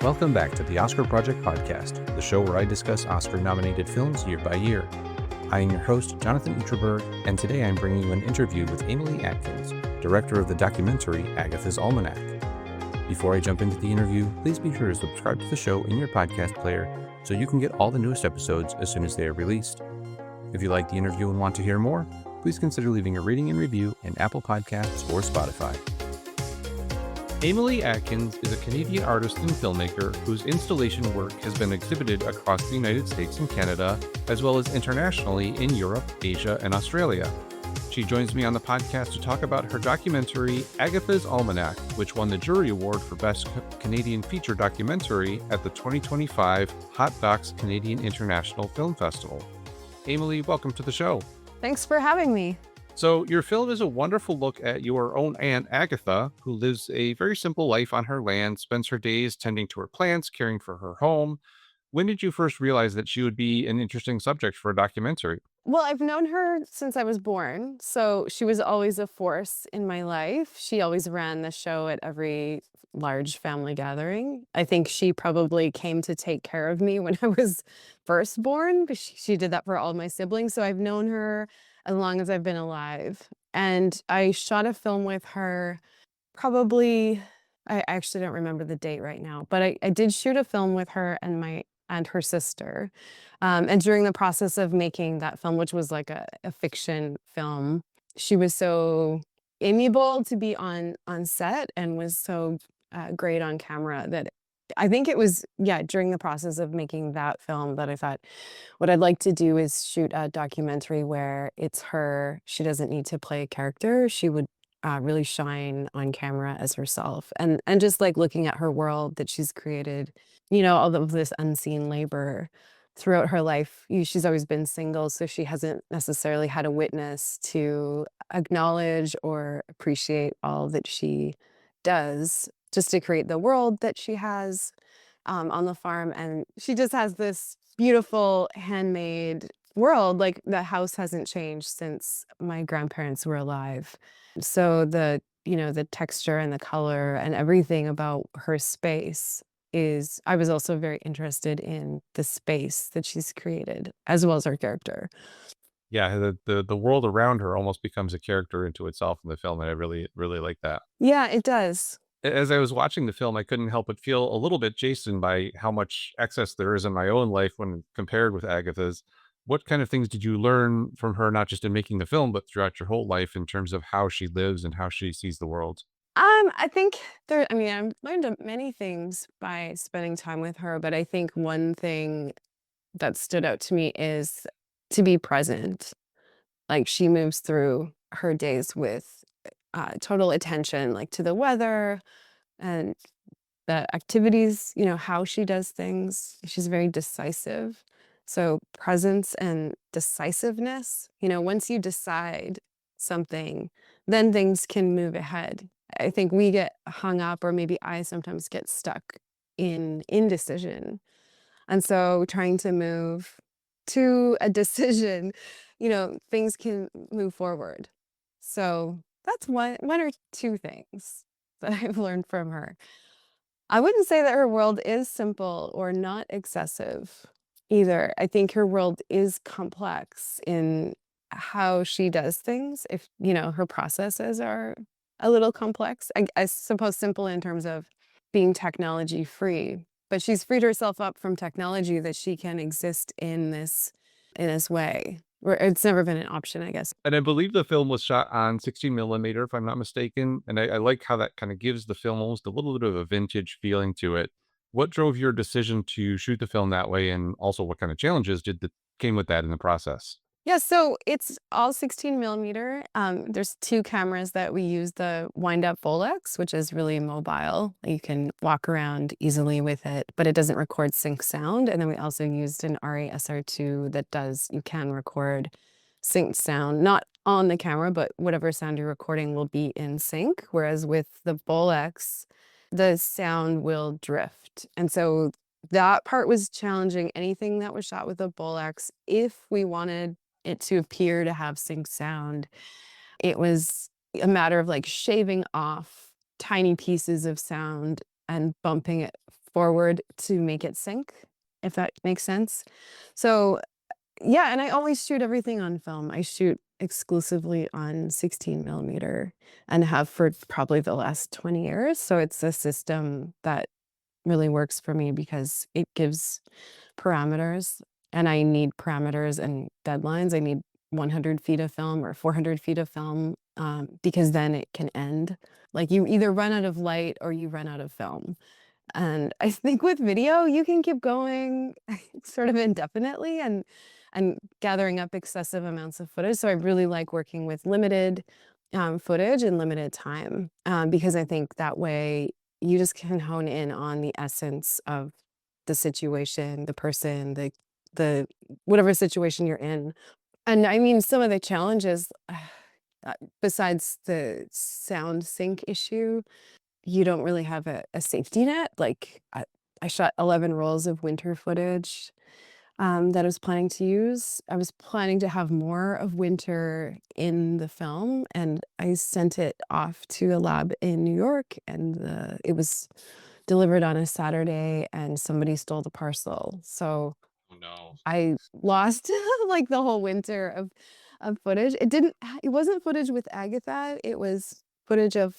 Welcome back to the Oscar Project Podcast, the show where I discuss Oscar-nominated films year by year. I am your host, Jonathan Utreberg, and today I'm bringing you an interview with Amalie Atkins, director of the documentary Agatha's Almanac. Before I jump into the interview, please be sure to subscribe to the show in your podcast player so you can get all the newest episodes as soon as they are released. If you like the interview and want to hear more, please consider leaving a rating and review in Apple Podcasts or Spotify. Amalie Atkins is a Canadian artist and filmmaker whose installation work has been exhibited across the United States and Canada, as well as internationally in Europe, Asia, and Australia. She joins me on the podcast to talk about her documentary, Agatha's Almanac, which won the Jury Award for Best Canadian Feature Documentary at the 2025 Hot Docs Canadian International Film Festival. Amalie, welcome to the show. Thanks for having me. So your film is a wonderful look at your own aunt, Agatha, who lives a very simple life on her land, spends her days tending to her plants, caring for her home. When did you first realize that she would be an interesting subject for a documentary? Well, I've known her since I was born, so she was always a force in my life. She always ran the show at every large family gathering. I think she probably came to take care of me when I was first born, because she did that for all my siblings. So I've known her as long as I've been alive. And I shot a film with her probably, I actually don't remember the date right now, but I did shoot a film with her and her sister. And during the process of making that film, which was like a fiction film, she was so amiable to be on set and was so great on camera that I think it was, during the process of making that film that I thought, what I'd like to do is shoot a documentary where it's her. She doesn't need to play a character. She would really shine on camera as herself. And just like looking at her world that she's created, all of this unseen labor throughout her life. She's always been single, so she hasn't necessarily had a witness to acknowledge or appreciate all that she does just to create the world that she has on the farm. And she just has this beautiful handmade world. Like, the house hasn't changed since my grandparents were alive. So the texture and the color and everything about her space is, I was also very interested in the space that she's created as well as her character. Yeah, the world around her almost becomes a character into itself in the film, and I really, really like that. Yeah, it does. As I was watching the film, I couldn't help but feel a little bit chastened by how much excess there is in my own life when compared with Agatha's. What kind of things did you learn from her, not just in making the film, but throughout your whole life in terms of how she lives and how she sees the world? I think I've learned many things by spending time with her, but I think one thing that stood out to me is to be present. Like, she moves through her days with total attention, like to the weather and the activities, how she does things. She's very decisive. So presence and decisiveness, once you decide something, then things can move ahead. I think we get hung up, or maybe I sometimes get stuck in indecision. And so trying to move to a decision, things can move forward. So that's one or two things that I've learned from her. I wouldn't say that her world is simple or not excessive either. I think her world is complex in how she does things. If, her processes are a little complex. I suppose simple in terms of being technology free, but she's freed herself up from technology that she can exist in this way. Where it's never been an option, I guess. And I believe the film was shot on 16 millimeter, if I'm not mistaken. And I like how that kind of gives the film almost a little bit of a vintage feeling to it. What drove your decision to shoot the film that way? And also what kind of challenges came with that in the process? Yeah, so it's all 16 millimeter. There's two cameras that we use, the wind-up Bolex, which is really mobile. You can walk around easily with it, but it doesn't record sync sound. And then we also used an RA-SR2 that you can record synced sound, not on the camera, but whatever sound you're recording will be in sync. Whereas with the Bolex, the sound will drift. And so that part was challenging. Anything that was shot with a Bolex, if we wanted it to appear to have sync sound, it was a matter of like shaving off tiny pieces of sound and bumping it forward to make it sync, if that makes sense. So yeah, and I always shoot everything on film. I shoot exclusively on 16 millimeter and have for probably the last 20 years. So it's a system that really works for me because it gives parameters, and I need parameters and deadlines. I need 100 feet of film or 400 feet of film, because then it can end. Like you either run out of light or you run out of film. And I think with video, you can keep going sort of indefinitely and gathering up excessive amounts of footage. So I really like working with limited footage and limited time, because I think that way you just can hone in on the essence of the situation, the person, the whatever situation you're in. And I mean, some of the challenges, besides the sound sync issue, you don't really have a safety net. Like I shot 11 rolls of winter footage that I was planning to use. I was planning to have more of winter in the film, and I sent it off to a lab in New York, and it was delivered on a Saturday, and somebody stole the parcel. So Oh no. I lost like the whole winter of footage. It wasn't footage with Agatha. It was footage of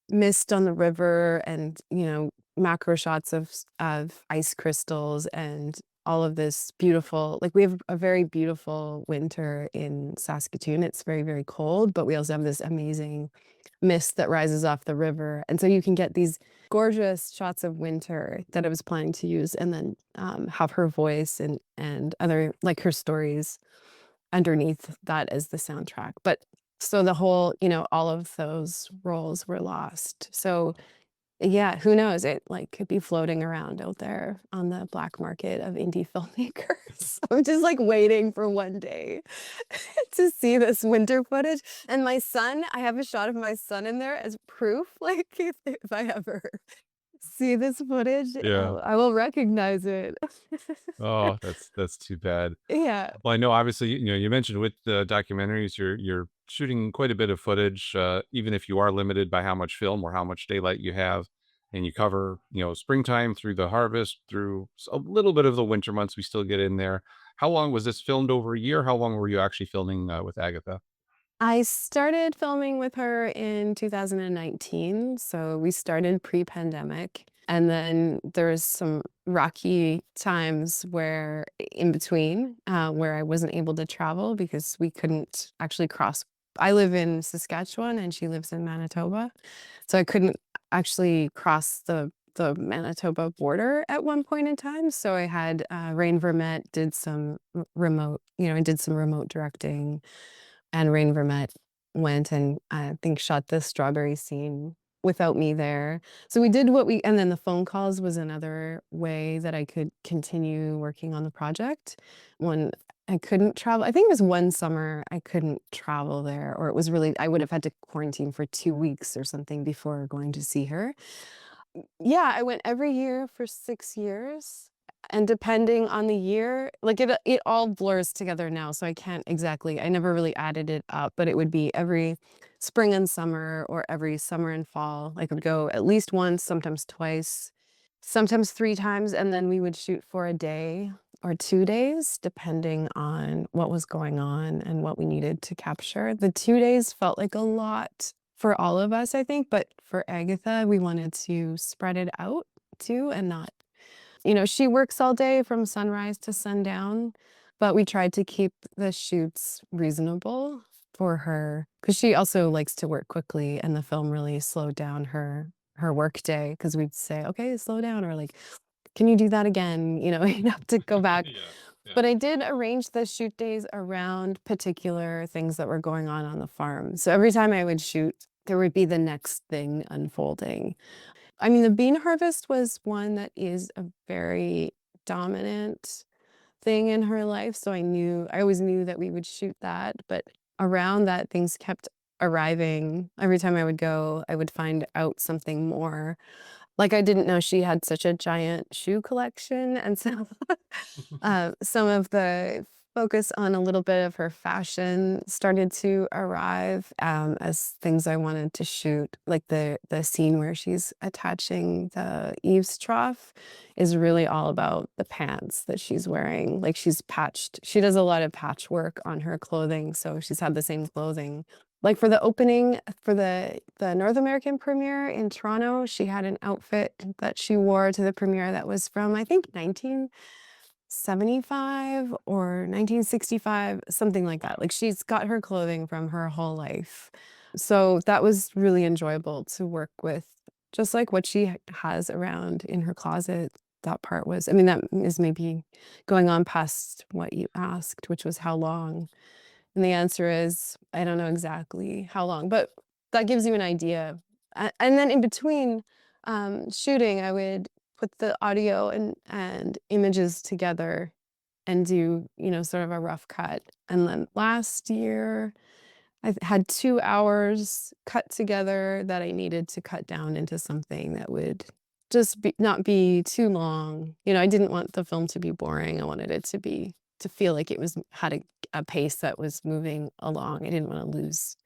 mist on the river and, macro shots of ice crystals and all of this beautiful, like we have a very beautiful winter in Saskatoon. It's very, very cold, but we also have this amazing mist that rises off the river. And so you can get these gorgeous shots of winter that I was planning to use, and then have her voice and other, like, her stories underneath that as the soundtrack. But so the whole, all of those roles were lost. So yeah, who knows? It like could be floating around out there on the black market of indie filmmakers. I'm just like waiting for one day to see this winter footage. And my son, I have a shot of my son in there as proof. Like if I ever see this footage, Yeah. I will recognize it. Oh, that's too bad. Yeah. Well, I know obviously, you mentioned with the documentaries, you're shooting quite a bit of footage, even if you are limited by how much film or how much daylight you have, and you cover, springtime through the harvest, through a little bit of the winter months. We still get in there. How long was this filmed? Over a year? How long were you actually filming with Agatha? I started filming with her in 2019, so we started pre-pandemic. And then there's some rocky times where in between, where I wasn't able to travel because we couldn't actually cross. I live in Saskatchewan and she lives in Manitoba, so I couldn't actually cross the Manitoba border at one point in time. So I had Rain Vermette did some remote, I did some remote directing, and Rain Vermette went and I think shot the strawberry scene without me there. So we did and then the phone calls was another way that I could continue working on the project when I couldn't travel. I think it was one summer I couldn't travel there, or it was really, I would have had to quarantine for 2 weeks or something before going to see her. Yeah, I went every year for 6 years, and depending on the year, like, it all blurs together now, so I never really added it up, but it would be every spring and summer or every summer and fall. I could go at least once, sometimes twice, sometimes 3 times, and then we would shoot for a day or 2 days, depending on what was going on and what we needed to capture. The 2 days felt like a lot for all of us, I think, but for Agatha, we wanted to spread it out too and not, she works all day from sunrise to sundown, but we tried to keep the shoots reasonable for her because she also likes to work quickly, and the film really slowed down her work day because we'd say, okay, slow down, or like, can you do that again? You'd have to go back. Yeah, yeah. But I did arrange the shoot days around particular things that were going on the farm. So every time I would shoot, there would be the next thing unfolding. I mean, the bean harvest was one that is a very dominant thing in her life. So I always knew that we would shoot that. But around that, things kept arriving. Every time I would go, I would find out something more. Like, I didn't know she had such a giant shoe collection. And so some of the focus on a little bit of her fashion started to arrive as things I wanted to shoot. Like the scene where she's attaching the eaves trough is really all about the pants that she's wearing. Like she's patched. She does a lot of patchwork on her clothing, so she's had the same clothing. Like for the opening, for the North American premiere in Toronto, she had an outfit that she wore to the premiere that was from, I think, 1975 or 1965, something like that. Like she's got her clothing from her whole life. So that was really enjoyable to work with, just like what she has around in her closet. That part was, I mean, that is maybe going on past what you asked, which was how long. And the answer is, I don't know exactly how long, but that gives you an idea. And then in between shooting, I would put the audio and images together and do, sort of a rough cut. And then last year, I had 2 hours cut together that I needed to cut down into something that would just not be too long. I didn't want the film to be boring. I wanted it to feel like it had a pace that was moving along. I didn't want to lose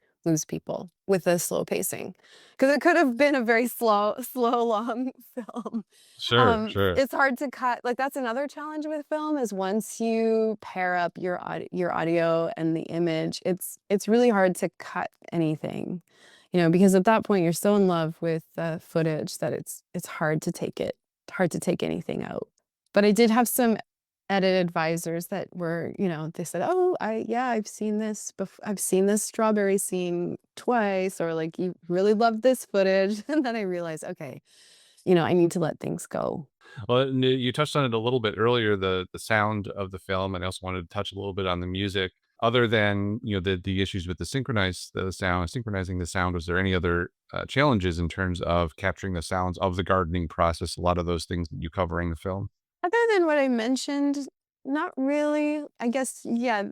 people with the slow pacing, because it could have been a very slow, long film. Sure, sure. It's hard to cut. Like that's another challenge with film, is once you pair up your audio and the image, it's really hard to cut anything, because at that point you're so in love with the footage that it's hard to take anything out. But I did have some edit advisors that were, they said, "Oh, I've seen this I've seen this strawberry scene twice," or like, "You really love this footage." And then I realized, okay, I need to let things go. Well, you touched on it a little bit earlier, the sound of the film, and I also wanted to touch a little bit on the music. Other than, the issues with synchronizing the sound, was there any other challenges in terms of capturing the sounds of the gardening process? A lot of those things that you cover in the film. Other than what I mentioned, not really. I guess, yeah,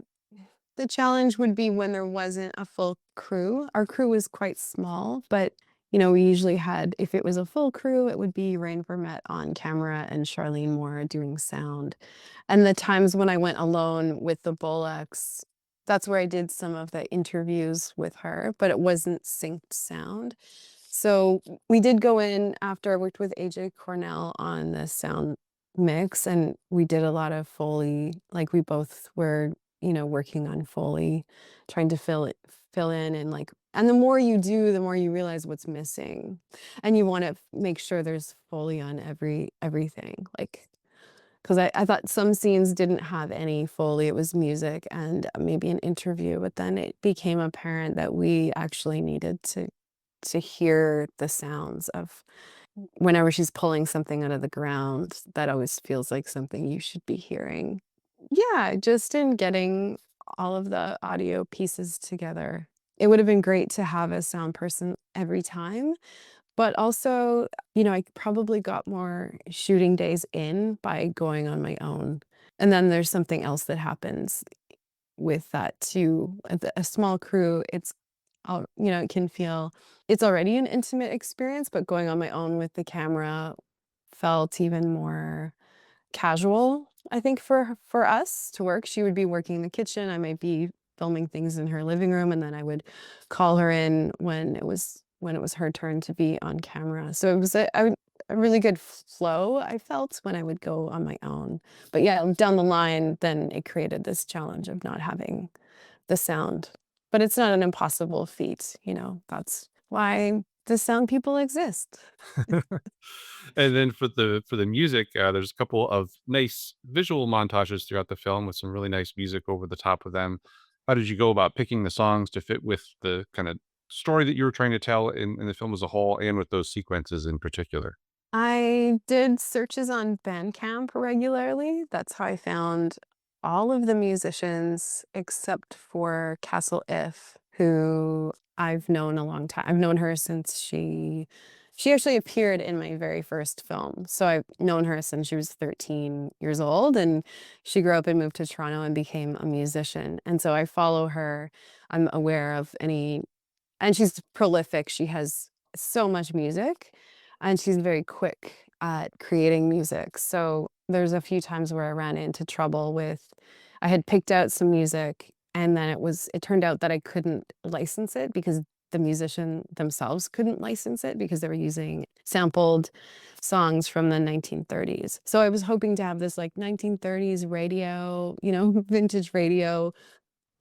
the challenge would be when there wasn't a full crew. Our crew was quite small, but we usually had, if it was a full crew, it would be Rain Vermette on camera and Charlene Moore doing sound. And the times when I went alone with the Bolex, that's where I did some of the interviews with her, but it wasn't synced sound. So we did go in after I worked with AJ Cornell on the sound mix, and we did a lot of Foley. Like we both were, working on Foley, trying to fill in, and the more you do, the more you realize what's missing. And you want to make sure there's Foley on everything. Like, because I thought some scenes didn't have any Foley, it was music and maybe an interview, but then it became apparent that we actually needed to hear the sounds of whenever she's pulling something out of the ground. That always feels like something you should be hearing. Yeah, just in getting all of the audio pieces together. It would have been great to have a sound person every time, but also, I probably got more shooting days in by going on my own. And then there's something else that happens with that too. A small crew, it can feel, it's already an intimate experience, but going on my own with the camera felt even more casual, I think, for us to work. She would be working in the kitchen. I might be filming things in her living room, and then I would call her in when it was her turn to be on camera. So it was a really good flow, I felt, when I would go on my own. But yeah, down the line, then it created this challenge of not having the sound. But it's not an impossible feat, that's why the sound people exist. And then for the music, there's a couple of nice visual montages throughout the film with some really nice music over the top of them. How did you go about picking the songs to fit with the kind of story that you were trying to tell in the film as a whole, and with those sequences in particular? I did searches on Bandcamp regularly. That's how I found all of the musicians except for Castle If, who I've known a long time. I've known her since she actually appeared in my very first film. So I've known her since she was 13 years old, and she grew up and moved to Toronto and became a musician. And so I follow her. I'm aware of and she's prolific. She has so much music, and she's very quick at creating music. So there's a few times where I ran into trouble with I had picked out some music, and then it turned out that I couldn't license it because the musician themselves couldn't license it because they were using sampled songs from the 1930s. So I was hoping to have this like 1930s radio, vintage radio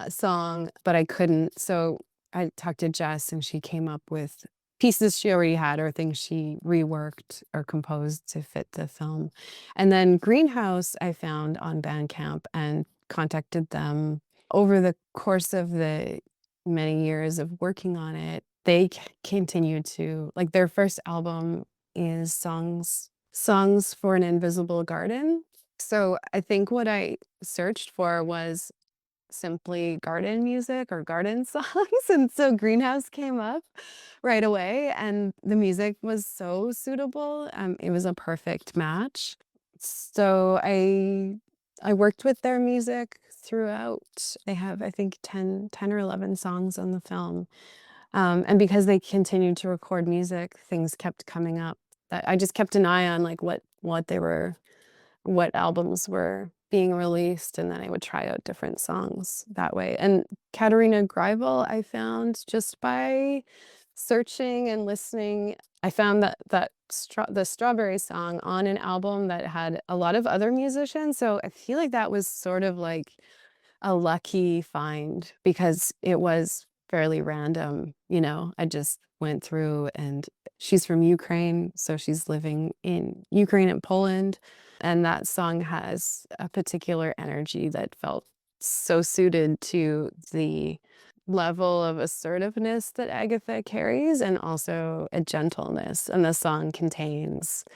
song, but I couldn't. So I talked to Jess, and she came up with pieces she already had or things she reworked or composed to fit the film. And then Greenhouse I found on Bandcamp and contacted them. Over the course of the many years of working on it, they continued to, like, their first album is Songs for an Invisible Garden. So I think what I searched for was simply garden music or garden songs, and so Greenhouse came up right away, and the music was so suitable. It was a perfect match. So I worked with their music throughout. They have, I think, 10 or 11 songs on the film. And because they continued to record music, things kept coming up that I just kept an eye on, like what albums were being released, and then I would try out different songs that way. And Katerina Greivel, I found just by searching and listening. I found the Strawberry song on an album that had a lot of other musicians. So I feel like that was sort of like a lucky find because it was fairly random. I just went through, and she's from Ukraine, so she's living in Ukraine and Poland. And that song has a particular energy that felt so suited to the level of assertiveness that Agatha carries, and also a gentleness. And the song contains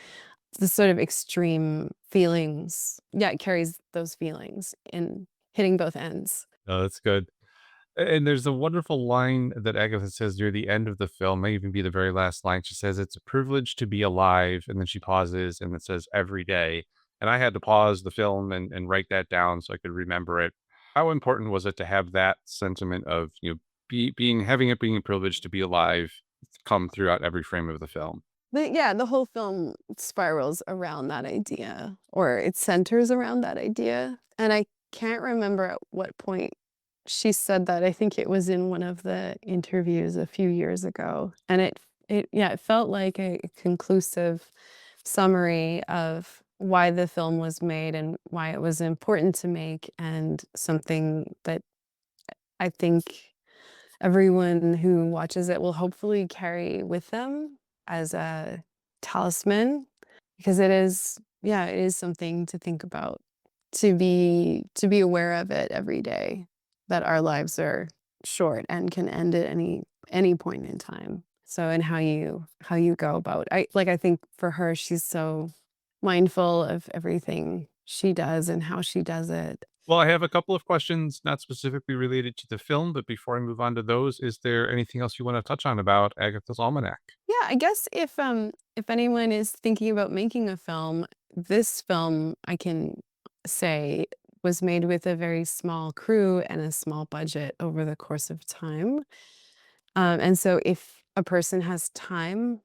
the sort of extreme feelings. Yeah, it carries those feelings in hitting both ends. Oh, that's good. And there's a wonderful line that Agatha says near the end of the film, may even be the very last line. She says, "It's a privilege to be alive." And then she pauses and it says, "Every day." And I had to pause the film and write that down so I could remember it. How important was it to have that sentiment of, having it being a privilege to be alive come throughout every frame of the film? The whole film spirals around that idea, or it centers around that idea. And I can't remember at what point she said that. I think it was in one of the interviews a few years ago. And it felt like a conclusive summary of why the film was made and why it was important to make, and something that I think everyone who watches it will hopefully carry with them as a talisman, because it is something to think about, to be aware of it every day, that our lives are short and can end at any point in time. So, and how you go about, I think for her, she's so mindful of everything she does and how she does it. Well, I have a couple of questions, not specifically related to the film, but before I move on to those, is there anything else you want to touch on about Agatha's Almanac? Yeah, I guess if anyone is thinking about making a film, this film, I can say, was made with a very small crew and a small budget over the course of time. And so if a person has time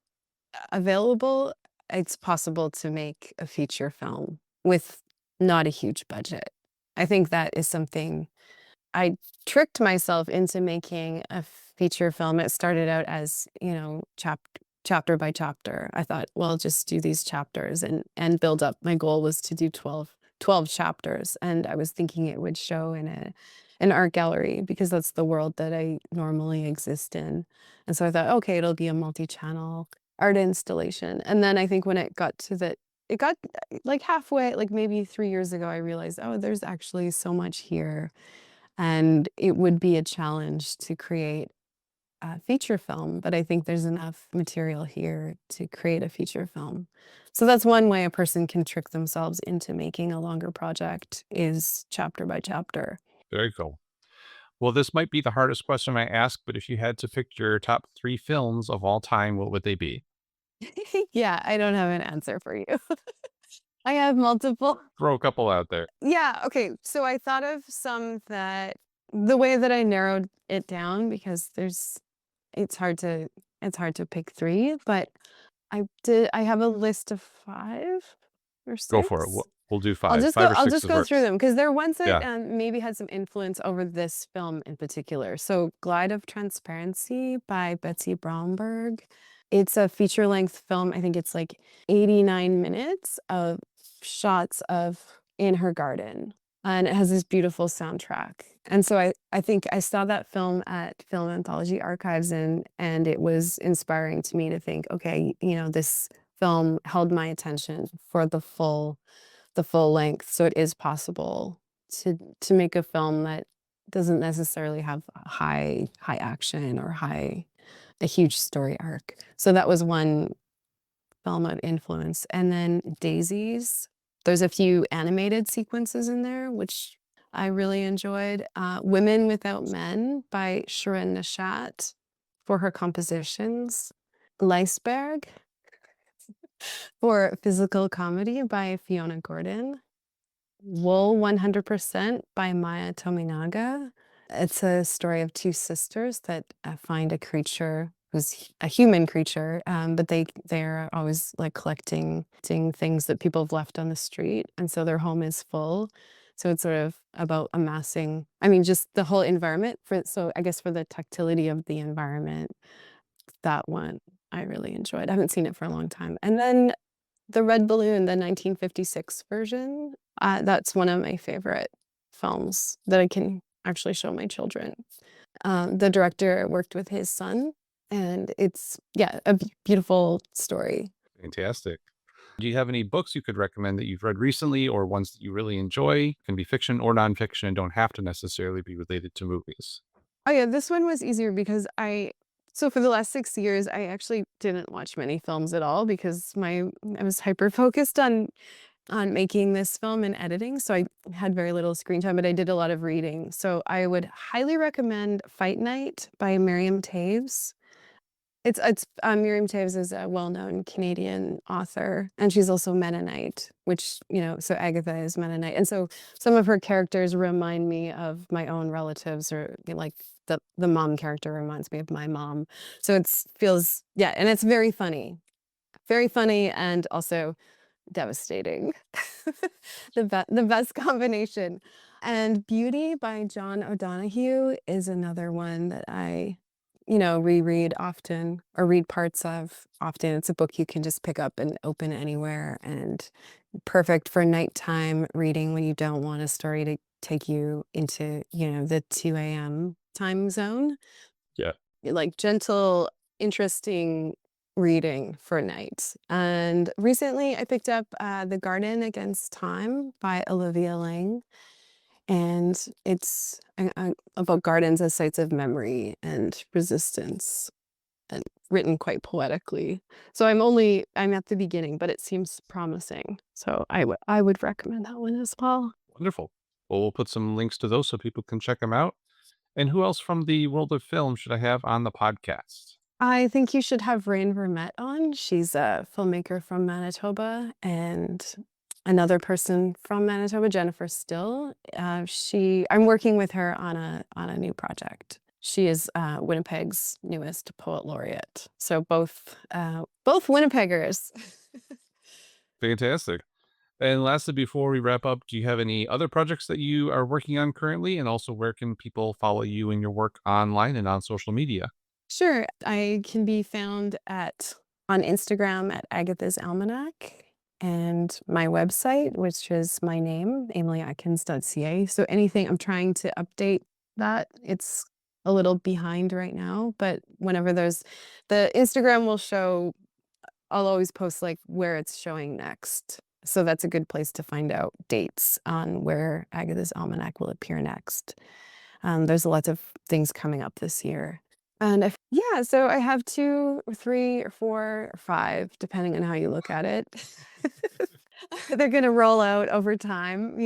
available, it's possible to make a feature film with not a huge budget. I think that is something I tricked myself into making a feature film. It started out as, chapter by chapter. I thought, well, just do these chapters and build up. My goal was to do 12 chapters. And I was thinking it would show in an art gallery because that's the world that I normally exist in. And so I thought, okay, it'll be a multi-channel art installation. And then I think when it got like halfway, like maybe 3 years ago, I realized, oh, there's actually so much here. And it would be a challenge to create a feature film, but I think there's enough material here to create a feature film. So that's one way a person can trick themselves into making a longer project, is chapter by chapter. Very cool. Well, this might be the hardest question I ask, but if you had to pick your top three films of all time, what would they be? Yeah, I don't have an answer for you. I have multiple. Throw a couple out there. Yeah, okay. So I thought of some that the way that I narrowed it down, because it's hard to pick three, but I have a list of 5 or Go for it. 6. We'll do 5. 5 or I'll 6 just go through works. them because they're ones that Yeah. maybe had some influence over this film in particular. So Glide of Transparency by Betzy Bromberg. It's a feature-length film. I think it's like 89 minutes of shots of in her garden. And it has this beautiful soundtrack. And so I think I saw that film at Film Anthology Archives and it was inspiring to me to think, okay, this film held my attention for the full length. So it is possible to make a film that doesn't necessarily have high action or a huge story arc. So that was one film of influence. And then Daisies. There's a few animated sequences in there, which I really enjoyed. Women Without Men by Shirin Neshat for her compositions. Leisberg for physical comedy by Fiona Gordon. Wool 100% by Maya Tominaga. It's a story of two sisters that find a creature who's a human creature, but they're always like collecting things that people have left on the street, and so their home is full. So it's sort of about amassing, just the whole environment so I guess for the tactility of the environment, that one I really enjoyed. I haven't seen it for a long time. And then The Red Balloon, the 1956 version, that's one of my favorite films that I can actually show my children. The director worked with his son, and it's, a beautiful story. Fantastic. Do you have any books you could recommend that you've read recently or ones that you really enjoy? Can be fiction or nonfiction and don't have to necessarily be related to movies. Oh yeah, this one was easier because so for the last 6 years, I actually didn't watch many films at all because I was hyper focused on making this film and editing, so I had very little screen time, but I did a lot of reading. So I would highly recommend Fight Night by Miriam Toews. It's Miriam Toews is a well-known Canadian author, and she's also Mennonite, which, so Agatha is Mennonite. And so some of her characters remind me of my own relatives, or like the mom character reminds me of my mom. So and it's very funny. Very funny and also devastating. The best combination. And Beauty by John O'Donoghue is another one that I reread often or read parts of often. It's a book you can just pick up and open anywhere and perfect for nighttime reading when you don't want a story to take you into, the 2 a.m. time zone. Yeah. Like gentle, interesting reading for night. And recently I picked up The Garden Against Time by Olivia Laing. And it's about gardens as sites of memory and resistance, and written quite poetically. So I'm at the beginning, but it seems promising. So I would recommend that one as well. Wonderful. Well, we'll put some links to those so people can check them out. And who else from the world of film should I have on the podcast? I think you should have Rain Vermette on. She's a filmmaker from Manitoba, and another person from Manitoba, Jennifer Still. I'm working with her on a new project. She is Winnipeg's newest poet laureate. So both Winnipeggers. Fantastic. And lastly, before we wrap up, do you have any other projects that you are working on currently? And also, where can people follow you and your work online and on social media? Sure, I can be found on Instagram at Agatha's Almanac, and my website, which is my name, amalieatkins.ca. So anything, I'm trying to update that. It's a little behind right now, but whenever the Instagram will show, I'll always post like where it's showing next. So that's a good place to find out dates on where Agatha's Almanac will appear next. There's lots of things coming up this year. And so I have 2 or 3 or 4 or 5, depending on how you look at it. They're gonna roll out over time,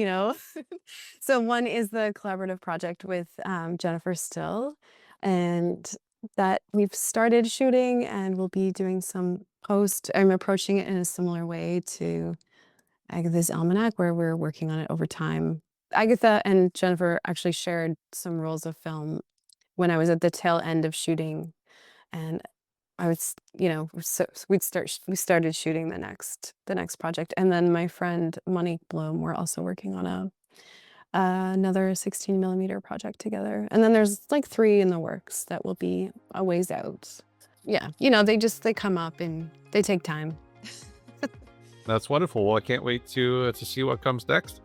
So one is the collaborative project with Jennifer Still, and that we've started shooting and we'll be doing some post. I'm approaching it in a similar way to Agatha's Almanac, where we're working on it over time. Agatha and Jennifer actually shared some rolls of film when I was at the tail end of shooting, and we started shooting the next project, and then my friend Monique Bloom, we're also working on another 16 millimeter project together, and then there's like 3 in the works that will be a ways out. Yeah, they come up and they take time. That's wonderful. Well, I can't wait to see what comes next.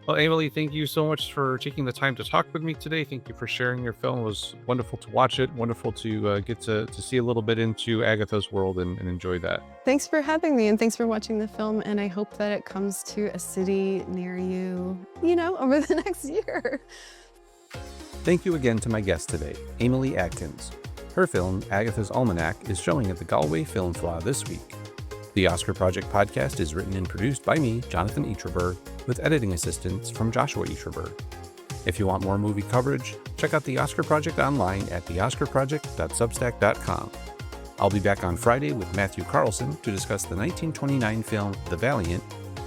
Well, Amalie, thank you so much for taking the time to talk with me today. Thank you for sharing your film. It was wonderful to watch it. Wonderful to get to see a little bit into Agatha's world and enjoy that. Thanks for having me, and thanks for watching the film, and I hope that it comes to a city near you, over the next year. Thank you again to my guest today, Amalie Atkins. Her film, Agatha's Almanac, is showing at the Galway Film Fleadh this week. The Oscar Project podcast is written and produced by me, Jonathan Eacherberg, with editing assistance from Joshua Eacherberg. If you want more movie coverage, check out the Oscar Project online at theoscarproject.substack.com. I'll be back on Friday with Matthew Carlson to discuss the 1929 film The Valiant,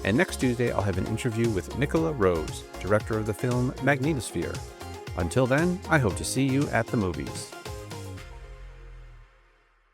and next Tuesday I'll have an interview with Nicola Rose, director of the film Magnetosphere. Until then, I hope to see you at the movies.